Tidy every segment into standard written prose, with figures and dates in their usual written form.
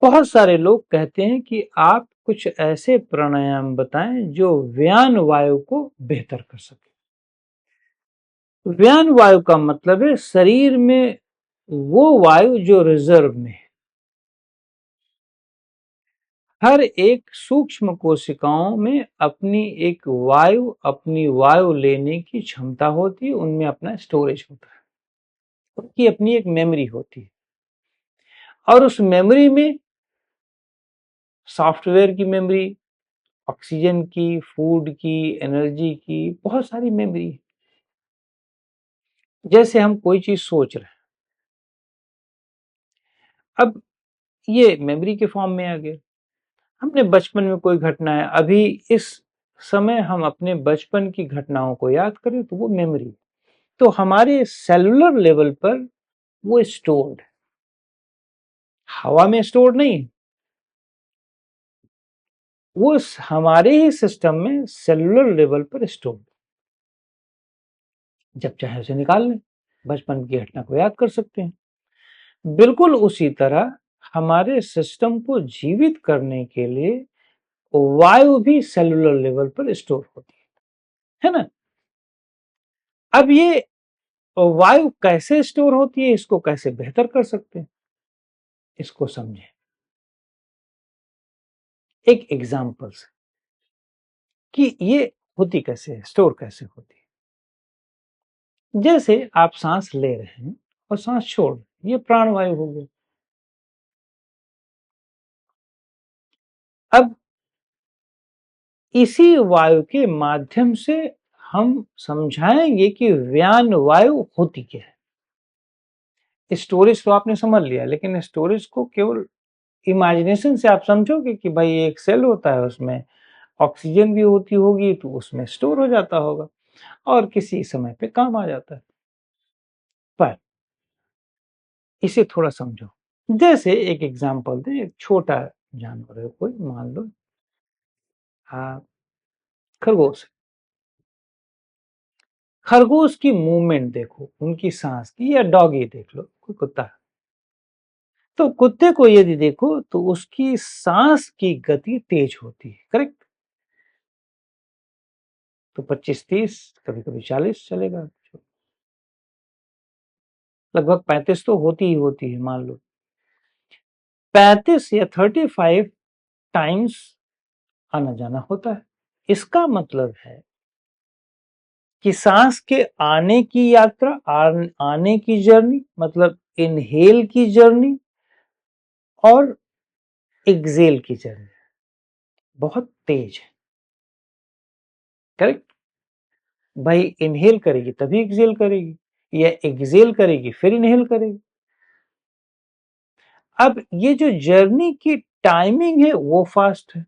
बहुत सारे लोग कहते हैं कि आप कुछ ऐसे प्राणायाम बताएं जो व्यान वायु को बेहतर कर सके। व्यान वायु का मतलब है शरीर में वो वायु जो रिजर्व में है। हर एक सूक्ष्म कोशिकाओं में अपनी वायु लेने की क्षमता होती है, उनमें अपना स्टोरेज होता है, उनकी अपनी एक मेमोरी होती है। और उस मेमोरी में सॉफ्टवेयर की मेमोरी, ऑक्सीजन की, फूड की, एनर्जी की बहुत सारी मेमोरी है। जैसे हम कोई चीज सोच रहे हैं, अब ये मेमोरी के फॉर्म में आ गया। हमने बचपन में कोई घटना है, अभी इस समय हम अपने बचपन की घटनाओं को याद करें तो वो मेमोरी, तो हमारे सेलुलर लेवल पर वो स्टोर्ड है, हवा में स्टोर्ड नहीं, वो हमारे ही सिस्टम में सेलुलर लेवल पर स्टोर्ड। जब चाहे उसे निकाल लें, बचपन की घटना को याद कर सकते हैं। बिल्कुल उसी तरह हमारे सिस्टम को जीवित करने के लिए वायु भी सेलुलर लेवल पर स्टोर होती है ना। अब ये वायु कैसे स्टोर होती है, इसको कैसे बेहतर कर सकते हैं, इसको समझें एक एग्जांपल से कि ये होती कैसे है, स्टोर कैसे होती है। जैसे आप सांस ले रहे हैं और सांस छोड़, ये प्राणवायु हो गया। अब इसी वायु के माध्यम से हम समझाएंगे कि व्यान वायु होती क्या है। स्टोरेज तो आपने समझ लिया, लेकिन स्टोरेज को केवल इमेजिनेशन से आप समझोगे कि भाई एक सेल होता है, उसमें ऑक्सीजन भी होती होगी, तो उसमें स्टोर हो जाता होगा और किसी समय पे काम आ जाता है। पर इसे थोड़ा समझो। जैसे एक एग्जांपल दें, एक छोटा जानवर है कोई, मान लो खरगोश। खरगोश की मूवमेंट देखो, उनकी सांस की, या डॉगी देख लो, कोई कुत्ता, तो कुत्ते को यदि देखो तो उसकी सांस की गति तेज होती है, करेक्ट। तो 25-30, कभी कभी 40 चलेगा, लगभग 35 तो होती ही होती है, मान लो 35 या 35 टाइम्स आना जाना होता है। इसका मतलब है कि सांस के आने की यात्रा, आने की जर्नी, मतलब इनहेल की जर्नी और एक्सेल की जर्नी बहुत तेज है, करेक्ट। भाई इनहेल करेगी तभी एक्सेल करेगी, या एक्सेल करेगी फिर इनहेल करेगी। अब ये जो जर्नी की टाइमिंग है वो फास्ट है।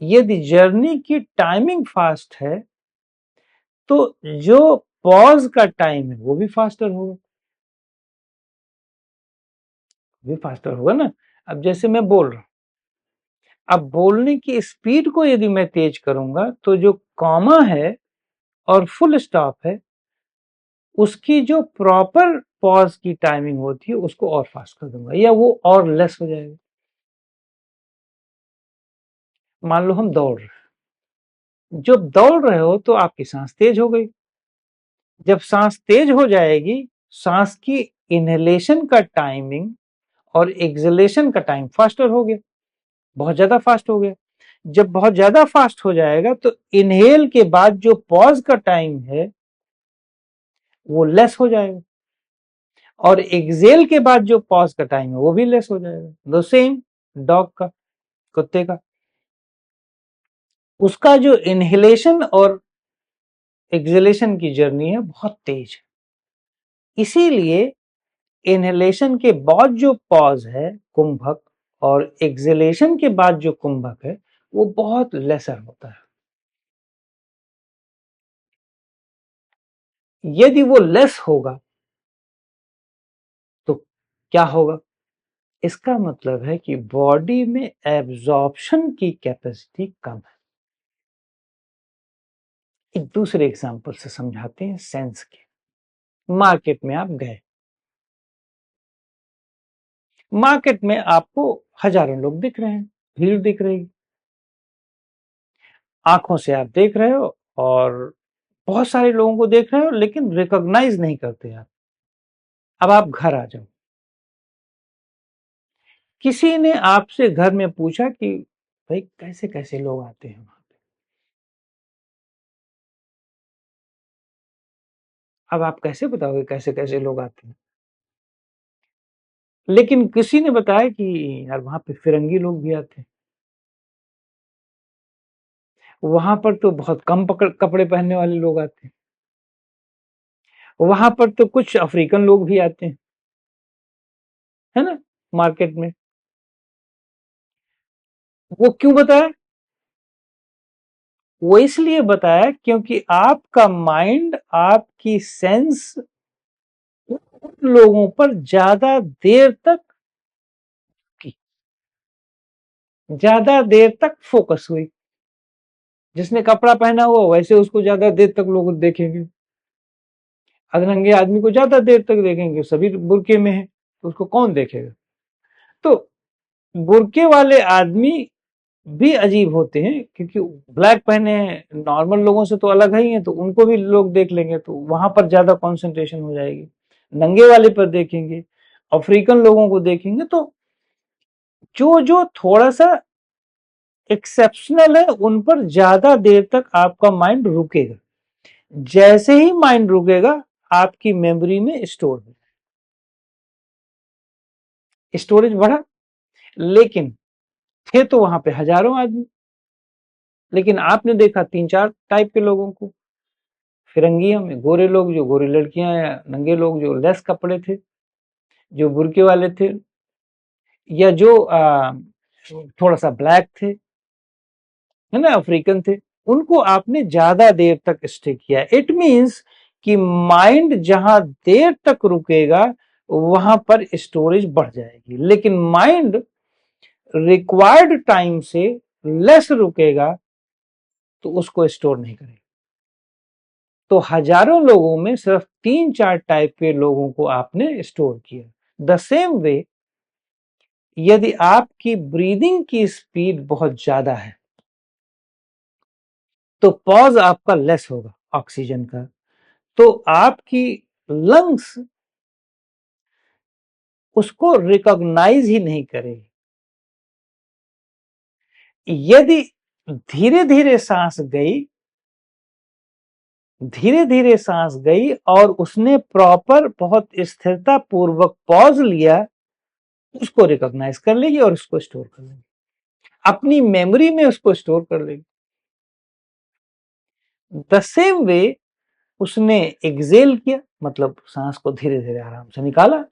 यदि जर्नी की टाइमिंग फास्ट है तो जो पॉज का टाइम है वो भी फास्टर होगा, ना। अब जैसे मैं बोल रहा हूं, अब बोलने की स्पीड को यदि मैं तेज करूंगा तो जो कॉमा है और फुल स्टॉप है, उसकी जो प्रॉपर पॉज की टाइमिंग होती है उसको और फास्ट कर दूंगा, या वो और लेस हो जाएगा। मान लो हम दौड़ रहे हैं, जब दौड़ रहे हो तो आपकी सांस तेज हो गई। जब सांस तेज हो जाएगी, सांस की इनहेलेशन का टाइमिंग और एक्सलेशन का टाइम फास्टर हो गया, बहुत ज्यादा फास्ट हो गया। जब बहुत ज्यादा फास्ट हो जाएगा तो इनहेल के बाद जो पॉज का टाइम है वो लेस हो जाएगा, और एक्सेल के बाद जो पॉज का टाइम है वो भी लेस हो जाएगा। द सेम डॉग का, कुत्ते का, उसका जो इनहेलेशन और एक्सलेशन की जर्नी है बहुत तेज है। इसीलिए इनहेलेशन के बाद जो पॉज है कुंभक, और एक्सलेशन के बाद जो कुंभक है वो बहुत लेसर होता है। यदि वो लेस होगा तो क्या होगा, इसका मतलब है कि बॉडी में एब्जॉर्प्शन की कैपेसिटी कम है। एक दूसरे एग्जांपल से समझाते हैं सेंस के। मार्केट में आप गए, मार्केट में आपको हजारों लोग दिख रहे हैं, भीड़ दिख रही, आंखों से आप देख रहे हो और बहुत सारे लोगों को देख रहे हो, लेकिन रिकॉग्नाइज नहीं करते आप। अब आप घर आ जाओ, किसी ने आपसे घर में पूछा कि भाई कैसे कैसे लोग आते हैं वहां पे, अब आप कैसे बताओगे कैसे कैसे लोग आते हैं? लेकिन किसी ने बताया कि यार वहां पे फिरंगी लोग भी आते हैं, वहां पर तो बहुत कम कपड़े पहनने वाले लोग आते हैं, वहां पर तो कुछ अफ्रीकन लोग भी आते हैं, है ना, मार्केट में। वो क्यों बताया? वो इसलिए बताया क्योंकि आपका माइंड, आपकी सेंस उन लोगों पर ज्यादा देर तक की, ज्यादा देर तक फोकस हुई। जिसने कपड़ा पहना हुआ वैसे उसको ज्यादा देर तक लोग देखेंगे, अधनंगे आदमी को ज्यादा देर तक देखेंगे, सभी बुरके में है तो उसको कौन देखेगा? तो बुरके वाले आदमी भी अजीब होते हैं, क्योंकि ब्लैक पहने नॉर्मल लोगों से तो अलग ही है, तो उनको भी लोग देख लेंगे, तो वहां पर ज्यादा कंसंट्रेशन हो जाएगी। नंगे वाले पर देखेंगे, अफ्रीकन लोगों को देखेंगे, तो जो जो थोड़ा सा एक्सेप्शनल है उन पर ज्यादा देर तक आपका माइंड रुकेगा। जैसे ही माइंड रुकेगा आपकी मेमोरी में स्टोरेज बढ़ा। लेकिन थे तो वहां पे हजारों आदमी, लेकिन आपने देखा तीन चार टाइप के लोगों को। फिरंगियों में गोरे लोग, जो गोरी लड़कियां, या नंगे लोग जो लेस कपड़े थे, जो बुरके वाले थे, या जो थोड़ा सा ब्लैक थे, है ना, अफ्रीकन थे, उनको आपने ज्यादा देर तक स्टे किया। इट मींस कि माइंड जहां देर तक रुकेगा वहां पर स्टोरेज बढ़ जाएगी, लेकिन माइंड रिक्वायर्ड टाइम से लेस रुकेगा तो उसको स्टोर नहीं करेगा। तो हजारों लोगों में सिर्फ तीन चार टाइप के लोगों को आपने स्टोर किया। द सेम वे, यदि आपकी ब्रीदिंग की स्पीड बहुत ज्यादा है तो पॉज आपका लेस होगा ऑक्सीजन का, तो आपकी लंग्स उसको रिकॉग्नाइज ही नहीं करेगी। यदि धीरे धीरे सांस गई, धीरे धीरे सांस गई और उसने प्रॉपर बहुत स्थिरता पूर्वक पॉज लिया, उसको रिकॉग्नाइज कर लेगी और उसको स्टोर कर लेगी, अपनी मेमोरी में उसको स्टोर कर लेगी। द सेम वे, उसने एक्सेल किया, मतलब सांस को धीरे धीरे आराम से निकाला।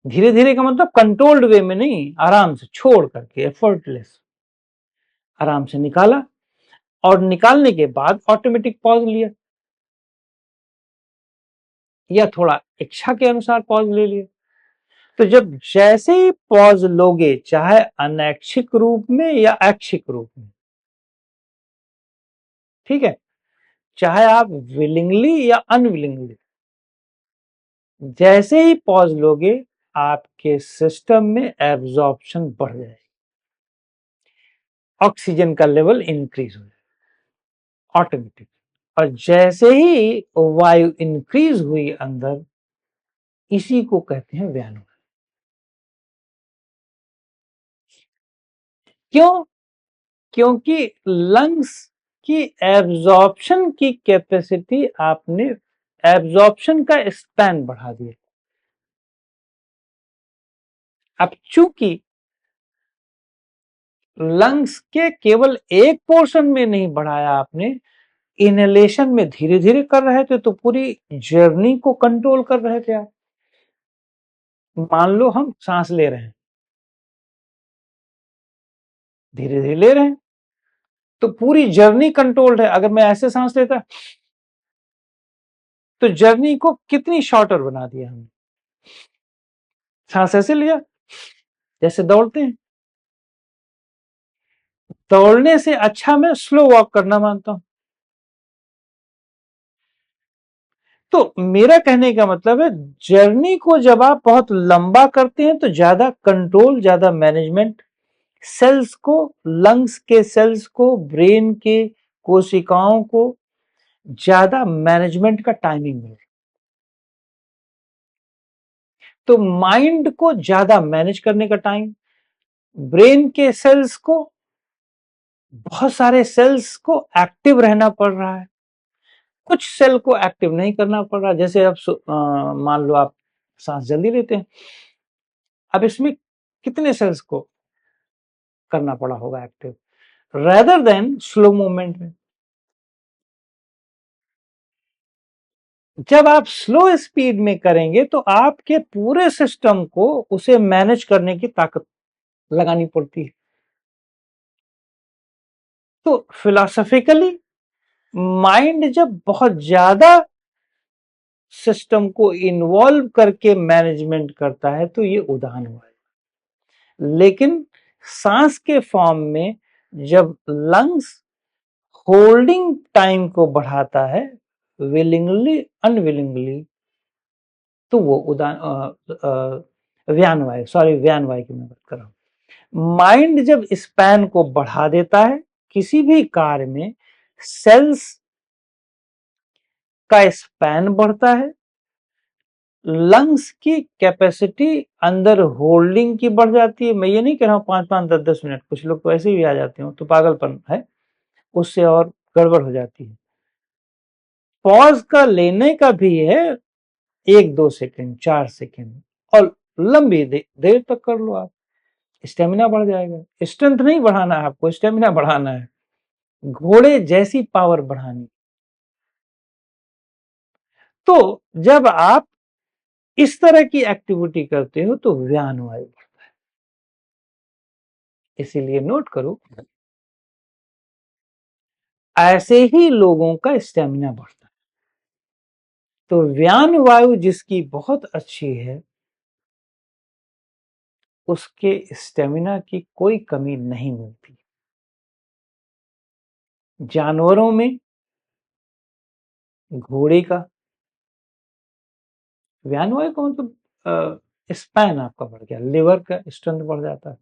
धीरे धीरे का मतलब कंट्रोल्ड वे में नहीं, आराम से छोड़ करके, एफर्टलेस, आराम से निकाला, और निकालने के बाद ऑटोमेटिक पॉज लिया, या थोड़ा इच्छा के अनुसार पॉज ले लिया। तो जब जैसे ही पॉज लोगे, चाहे अनैच्छिक रूप में या ऐच्छिक रूप में, ठीक है, चाहे आप विलिंगली या अनविलिंगली, जैसे ही पॉज लोगे आपके सिस्टम में एब्जॉर्प्शन बढ़ जाएगी, ऑक्सीजन का लेवल इंक्रीज हो जाएगा ऑटोमेटिक। और जैसे ही वायु इंक्रीज हुई अंदर, इसी को कहते हैं व्यायाम। क्यों? क्योंकि लंग्स की एब्जॉर्प्शन की कैपेसिटी आपने, एब्जॉर्प्शन का स्पैन बढ़ा दिया। अब चूंकि लंग्स के केवल एक पोर्शन में नहीं बढ़ाया आपने, इनहेलेशन में धीरे धीरे कर रहे थे तो पूरी जर्नी को कंट्रोल कर रहे थे आप। मान लो हम सांस ले रहे हैं, धीरे धीरे ले रहे हैं, तो पूरी जर्नी कंट्रोल्ड है। अगर मैं ऐसे सांस लेता तो जर्नी को कितनी शॉर्टर बना दिया हमने। सांस ऐसे लिया जैसे दौड़ते हैं, दौड़ने से अच्छा मैं स्लो वॉक करना मानता हूं। तो मेरा कहने का मतलब है, जर्नी को जब आप बहुत लंबा करते हैं तो ज्यादा कंट्रोल, ज्यादा मैनेजमेंट, सेल्स को, लंग्स के सेल्स को, ब्रेन के कोशिकाओं को ज्यादा मैनेजमेंट का टाइमिंग मिले। तो माइंड को ज्यादा मैनेज करने का टाइम, ब्रेन के सेल्स को, बहुत सारे सेल्स को एक्टिव रहना पड़ रहा है, कुछ सेल को एक्टिव नहीं करना पड़ रहा। जैसे अब मान लो आप सांस जल्दी लेते हैं, अब इसमें कितने सेल्स को करना पड़ा होगा active, rather than slow movement में। जब आप स्लो स्पीड में करेंगे तो आपके पूरे सिस्टम को उसे मैनेज करने की ताकत लगानी पड़ती है। तो फिलोसॉफिकली माइंड जब बहुत ज्यादा सिस्टम को इन्वॉल्व करके मैनेजमेंट करता है तो ये उदाहरण हुआ है। लेकिन सांस के फॉर्म में जब लंग्स होल्डिंग टाइम को बढ़ाता है, विलिंगली अनविलिंगली, तो वो व्यान वायु, सॉरी व्यान वायु की मैं बात कर रहा हूं। माइंड जब स्पैन को बढ़ा देता है किसी भी कार्य में, सेल्स का स्पैन बढ़ता है, लंग्स की कैपेसिटी अंदर होल्डिंग की बढ़ जाती है। मैं ये नहीं कह रहा हूं 5-5 10-10 मिनट, कुछ लोग तो ऐसे ही आ जाते हो तो पागलपन है, उससे और गड़बड़ हो जाती है। पॉज का लेने का भी है, 1-2 सेकंड, 4 सेकंड, और लंबी देर तक कर लो आप, स्टेमिना बढ़ जाएगा। स्ट्रेंथ नहीं बढ़ाना है आपको, स्टेमिना बढ़ाना है, घोड़े जैसी पावर बढ़ानी। तो जब आप इस तरह की एक्टिविटी करते हो तो व्यान वायु बढ़ता है। इसीलिए नोट करो, ऐसे ही लोगों का स्टेमिना बढ़ता है। तो व्यान वायु जिसकी बहुत अच्छी है उसके स्टेमिना की कोई कमी नहीं मिलती। जानवरों में घोड़े का व्यान वायु का मतलब स्पैन आपका बढ़ गया, लिवर का स्ट्रेंथ बढ़ जाता है।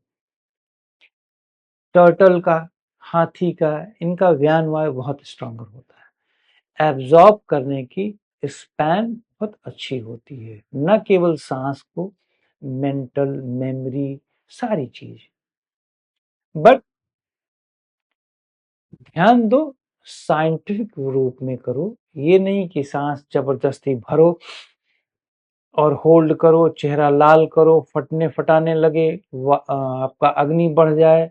टर्टल का, हाथी का, इनका व्यान वायु बहुत स्ट्रांगर होता है, एब्जॉर्ब करने की स्पैन बहुत अच्छी होती है, न केवल सांस को, मेंटल मेमोरी सारी चीज। बट ध्यान दो, साइंटिफिक रूप में करो, ये नहीं कि सांस जबरदस्ती भरो और होल्ड करो, चेहरा लाल करो, फटने फटाने लगे, आपका अग्नि बढ़ जाए,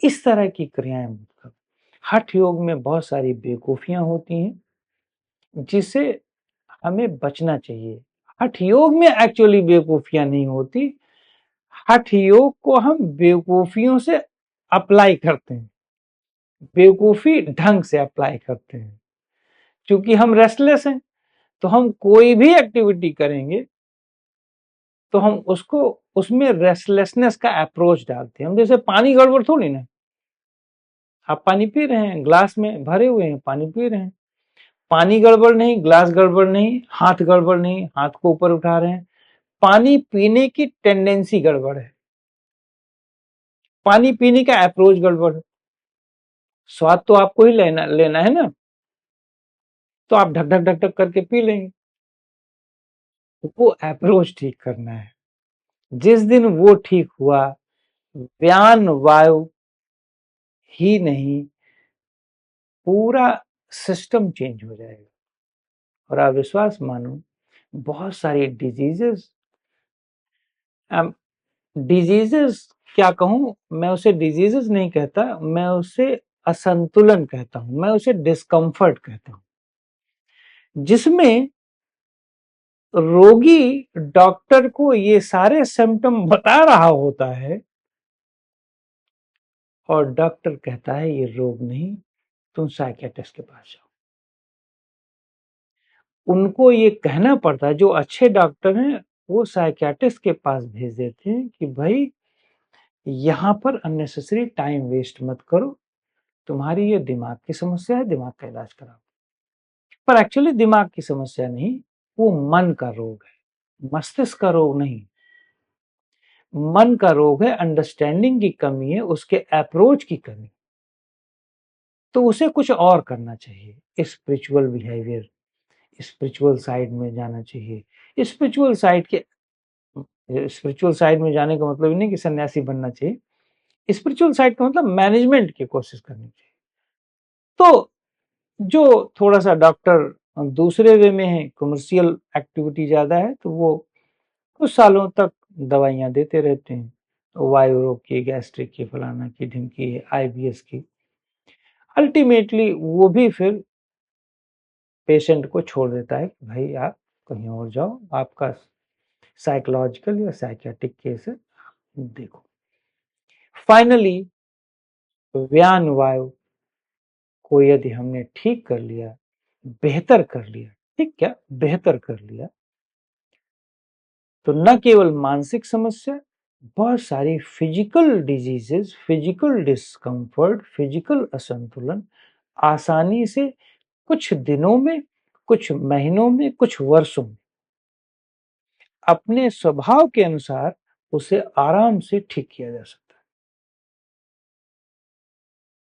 इस तरह की क्रियाएं मत करो। हठ योग में बहुत सारी बेवकूफियां होती हैं जिससे हमें बचना चाहिए। हठ योग में एक्चुअली बेवकूफियां नहीं होती, हठ योग को हम बेवकूफियों से अप्लाई करते हैं, बेवकूफी ढंग से अप्लाई करते हैं। क्योंकि हम रेस्टलेस हैं तो हम कोई भी एक्टिविटी करेंगे तो हम उसको उसमें रेस्टलेसनेस का अप्रोच डालते हैं। हम जैसे पानी गड़बड़ थोड़ी ना, आप पानी पी रहे हैं, ग्लास में भरे हुए हैं, पानी पी रहे हैं, पानी गड़बड़ नहीं, ग्लास गड़बड़ नहीं, हाथ गड़बड़ नहीं, हाथ को ऊपर उठा रहे हैं, पानी पीने की टेंडेंसी गड़बड़ है, पानी पीने का अप्रोच गड़बड़ है। स्वाद तो आपको ही लेना लेना है ना, तो आप ढक ढक ढक ढक करके पी लेंगे। वो अप्रोच ठीक करना है। जिस दिन वो ठीक हुआ, व्यान वायु ही नहीं, पूरा सिस्टम चेंज हो जाएगा। और आप विश्वास मानो, बहुत सारी डिजीजेस, डिजीजेस क्या कहूं मैं, उसे डिजीजेस नहीं कहता, मैं उसे असंतुलन कहता हूं, मैं उसे डिस्कम्फर्ट कहता हूं, जिसमें रोगी डॉक्टर को ये सारे सिम्टम बता रहा होता है और डॉक्टर कहता है ये रोग नहीं, तुम साइकियाट्रिस्ट के पास जाओ। उनको ये कहना पड़ता है, जो अच्छे डॉक्टर हैं वो साइकियाट्रिस्ट के पास भेज देते हैं कि भाई यहां पर अननेसेसरी टाइम वेस्ट मत करो, तुम्हारी ये दिमाग की समस्या है, दिमाग का इलाज कराओ। पर एक्चुअली दिमाग की समस्या नहीं, वो मन का रोग है, मस्तिष्क का रोग नहीं। मन का रोग है, अंडरस्टैंडिंग की कमी है, उसके अप्रोच की कमी। तो उसे कुछ और करना चाहिए, स्पिरिचुअल बिहेवियर, स्पिरिचुअल साइड में जाना चाहिए। स्पिरिचुअल साइड में जाने का मतलब नहीं कि सन्यासी बनना चाहिए। स्पिरिचुअल साइड का मतलब मैनेजमेंट की कोशिश करनी चाहिए। तो जो थोड़ा सा डॉक्टर दूसरे वे में है, कमर्शियल एक्टिविटी ज्यादा है, तो वो कुछ सालों तक दवाइयां देते रहते हैं, तो वायु रोग की, गैस्ट्रिक की, फलाना की, ढिमकी, आईबीएस की। अल्टीमेटली वो भी फिर पेशेंट को छोड़ देता है कि भाई आप कहीं और जाओ, आपका साइकोलॉजिकल या साइकियाट्रिक केस है, देखो। फाइनली व्यान वायु को यदि हमने ठीक कर लिया, बेहतर कर लिया, ठीक क्या, बेहतर कर लिया, तो न केवल मानसिक समस्या, बहुत सारी physical diseases, physical discomfort, physical असंतुलन आसानी से कुछ दिनों में, कुछ महीनों में, कुछ वर्षों में अपने स्वभाव के अनुसार उसे आराम से ठीक किया जा सकता है।